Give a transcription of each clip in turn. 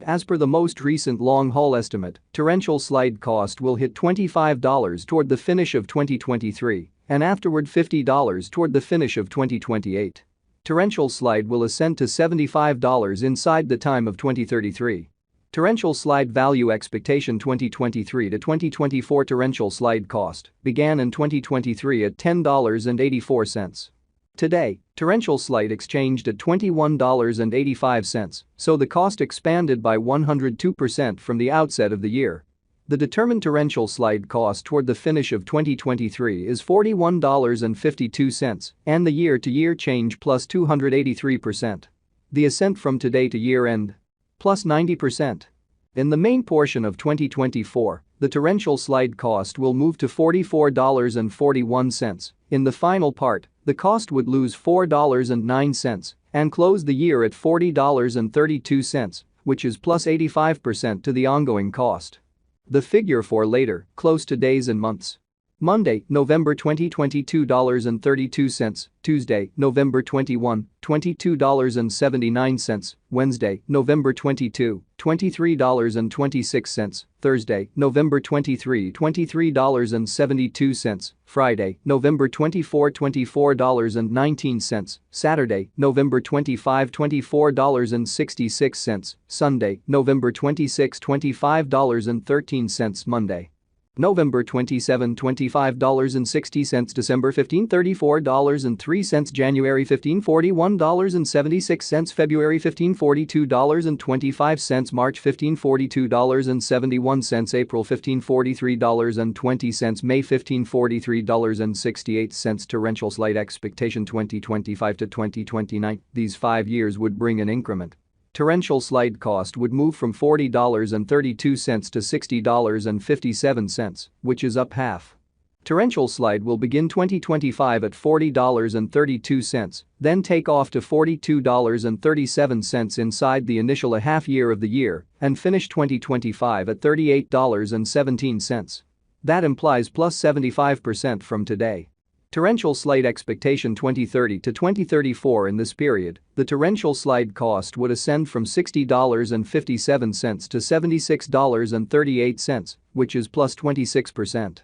As per the most recent long-haul estimate, torrential slide cost will hit $25 toward the finish of 2023 and afterward $50 toward the finish of 2028. Torrential slide will ascend to $75 inside the time of 2033. Torrential slide value expectation 2023 to 2024 torrential slide cost began in 2023 at $10.84. Today, torrential slide exchanged at $21.85, so the cost expanded by 102% from the outset of the year. The determined torrential slide cost toward the finish of 2023 is $41.52 and the year-to-year change plus 283%. The ascent from today to year-end plus 90%. In the main portion of 2024, the torrential slide cost will move to $44.41. In the final part, the cost would lose $4.09 and close the year at $40.32, which is plus 85% to the ongoing cost. The figure for later, close to days and months. Monday, November 20, $22.32, Tuesday, November 21, $22.79, Wednesday, November 22, $23.26, Thursday, November 23, $23.72, Friday, November 24, $24.19, Saturday, November 25, $24.66, Sunday, November 26, $25.13, Monday, November 27, $25.60, December 15, $34.03, January 15, $41.76, February 15, $42.25, March 15, $42.71, April 15, $43.20, May 15, $43.68. Torrential slide expectation 2025 to 2029. These 5 years would bring an increment. Torrential slide cost would move from $40.32 to $60.57, which is up half. Torrential slide will begin 2025 at $40.32, then take off to $42.37 inside the initial half year of the year and finish 2025 at $38.17. That implies plus 75% from today. Torrential slide expectation 2030 to 2034. In this period, the torrential slide cost would ascend from $60.57 to $76.38, which is plus 26%.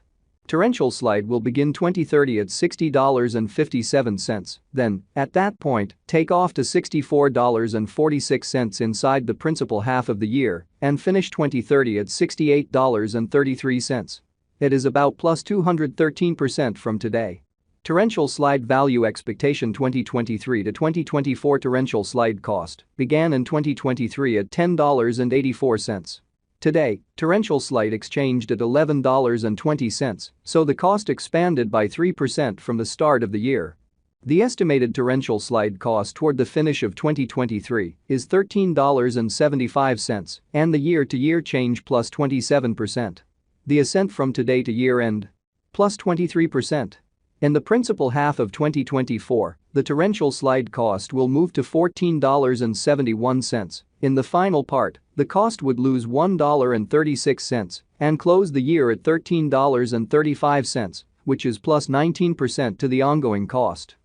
Torrential slide will begin 2030 at $60.57, then, at that point, take off to $64.46 inside the principal half of the year and finish 2030 at $68.33. It is about plus 213% from today. Torrential slide value expectation 2023 to 2024 torrential slide cost began in 2023 at $10.84. Today, torrential slide exchanged at $11.20, so the cost expanded by 3% from the start of the year. The estimated torrential slide cost toward the finish of 2023 is $13.75 and the year-to-year change plus 27%. The ascent from today to year-end plus 23%. In the principal half of 2024, the torrential slide cost will move to $14.71. In the final part, the cost would lose $1.36 and close the year at $13.35, which is plus 19% to the ongoing cost.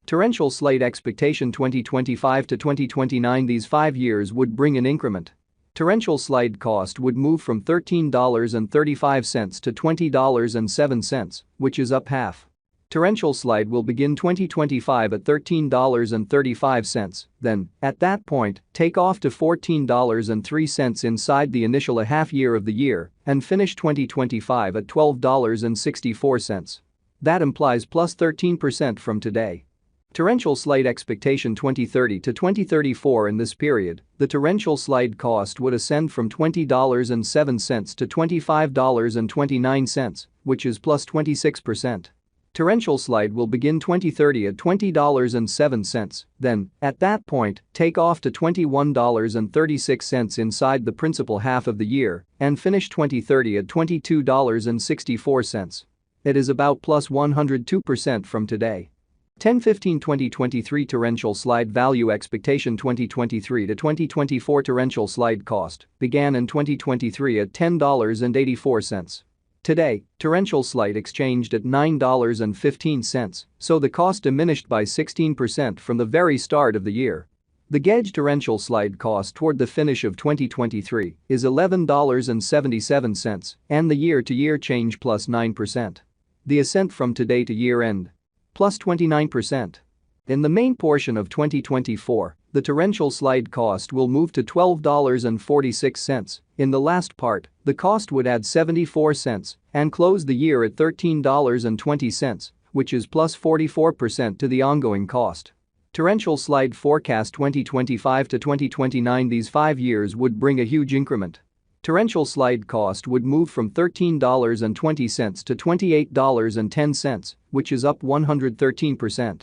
Torrential slide expectation 2025 to 2029. These 5 years would bring an increment. Torrential slide cost would move from $13.35 to $20.07, which is up half. Torrential slide will begin 2025 at $13.35, then, at that point, take off to $14.03 inside the initial half year of the year and finish 2025 at $12.64. That implies plus 13% from today. Torrential slide expectation 2030 to 2034. In this period, the torrential slide cost would ascend from $20.07 to $25.29, which is plus 26%. Torrential slide will begin 2030 at $20.07, then, at that point, take off to $21.36 inside the principal half of the year and finish 2030 at $22.64. It is about plus 102% from today. 10-15-2023 torrential slide value expectation 2023 to 2024 torrential slide cost began in 2023 at $10.84. Today, torrential slide exchanged at $9.15, so the cost diminished by 16% from the very start of the year. The gauge torrential slide cost toward the finish of 2023 is $11.77 and the year-to-year change plus 9%. The ascent from today to year-end plus 29%. In the main portion of 2024, the torrential slide cost will move to $12.46. In the last part, the cost would add 74 cents and close the year at $13.20, which is plus 44% to the ongoing cost. Torrential slide forecast 2025 to 2029. These 5 years would bring a huge increment. Torrential slide cost would move from $13.20 to $28.10, which is up 113%.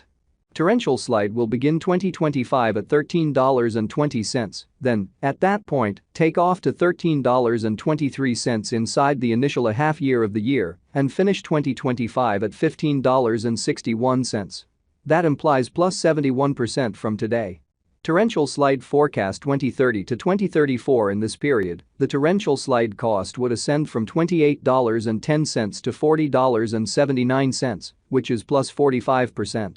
Torrential slide will begin 2025 at $13.20, then, at that point, take off to $13.23 inside the initial half year of the year and finish 2025 at $15.61. That implies plus 71% from today. Torrential slide forecast 2030 to 2034. In this period, the torrential slide cost would ascend from $28.10 to $40.79, which is plus 45%.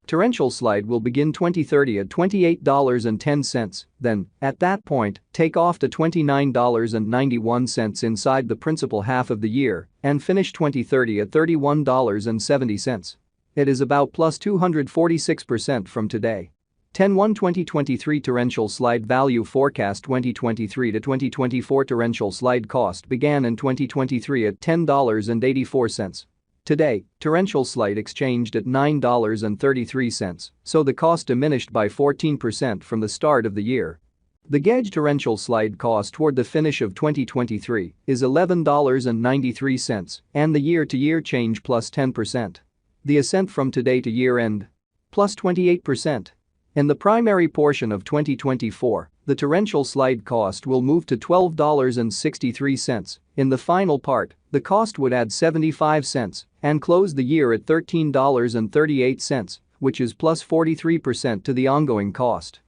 Torrential slide will begin 2030 at $28.10, then, at that point, take off to $29.91 inside the principal half of the year and finish 2030 at $31.70. It is about plus 246% from today. 10/1/2023 torrential slide value forecast 2023 to 2024 torrential slide cost began in 2023 at $10.84. Today, torrential slide exchanged at $9.33, so the cost diminished by 14% from the start of the year. The gauge torrential slide cost toward the finish of 2023 is $11.93 and the year-to-year change plus 10%. The ascent from today to year-end plus 28%. In the primary portion of 2024, the torrential slide cost will move to $12.63. In the final part, the cost would add 75 cents and close the year at $13.38, which is plus 43% to the ongoing cost.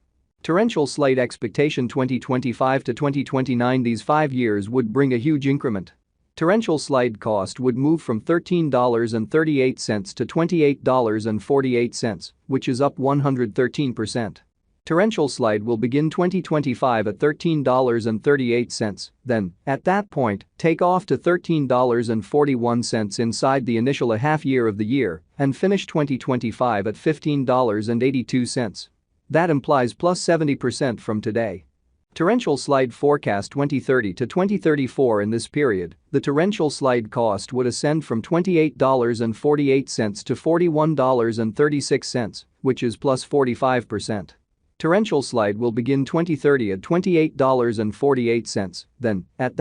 Torrential slide expectation 2025 to 2029. These 5 years would bring a huge increment. Torrential slide cost would move from $13.38 to $28.48, which is up 113%. Torrential slide will begin 2025 at $13.38, then, at that point, take off to $13.41 inside the initial half year of the year and finish 2025 at $15.82. That implies plus 70% from today. Torrential slide forecast 2030 to 2034. In this period, the torrential slide cost would ascend from $28.48 to $41.36, which is plus 45%. Torrential slide will begin 2030 at $28.48, then, at